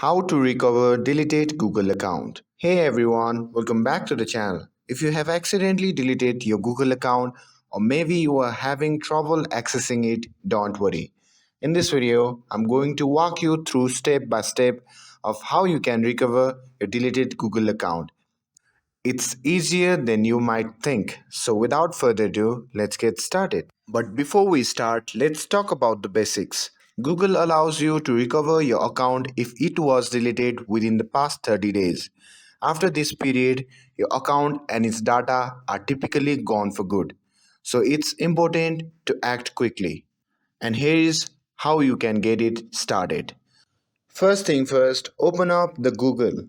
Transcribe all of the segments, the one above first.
How to recover deleted Google account. Hey everyone, welcome back to the channel. If you have accidentally deleted your Google account or maybe you are having trouble accessing it, don't worry. In this video, I'm going to walk you through step by step of how you can recover your deleted Google account. It's easier than you might think. So without further ado, let's get started. But before we start, let's talk about the basics. Google allows you to recover your account if it was deleted within the past 30 days. After this period, your account and its data are typically gone for good. So it's important to act quickly. And here is how you can get it started. First thing first, open up the Google.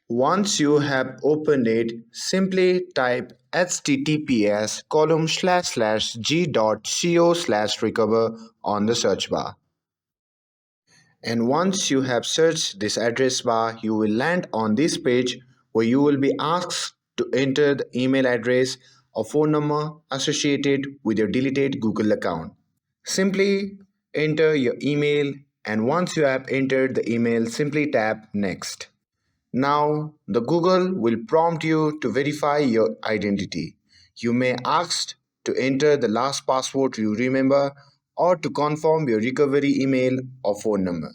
Once you have opened it, simply type https g.co/recover on the search bar. And once you have searched this address bar, you will land on this page where you will be asked to enter the email address or phone number associated with your deleted Google account. Simply enter your email, and once you have entered the email, simply tap Next. Now, the Google will prompt you to verify your identity. You may ask to enter the last password you remember or to confirm your recovery email or phone number.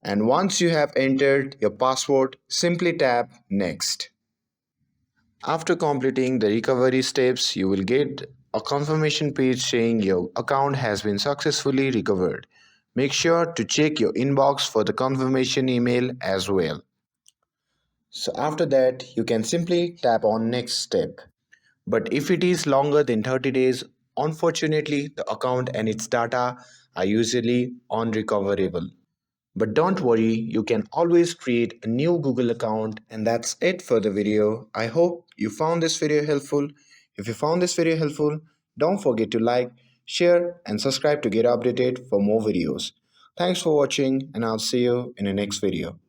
And once you have entered your password, simply tap Next. After completing the recovery steps, you will get a confirmation page saying your account has been successfully recovered. Make sure to check your inbox for the confirmation email as well. So after that, you can simply tap on next step. But if it is longer than 30 days, unfortunately, the account and its data are usually unrecoverable. But don't worry, you can always create a new Google account, and that's it for the video. I hope you found this video helpful. If you found this video helpful, don't forget to like, share, and subscribe to get updated for more videos. Thanks for watching, and I'll see you in the next video.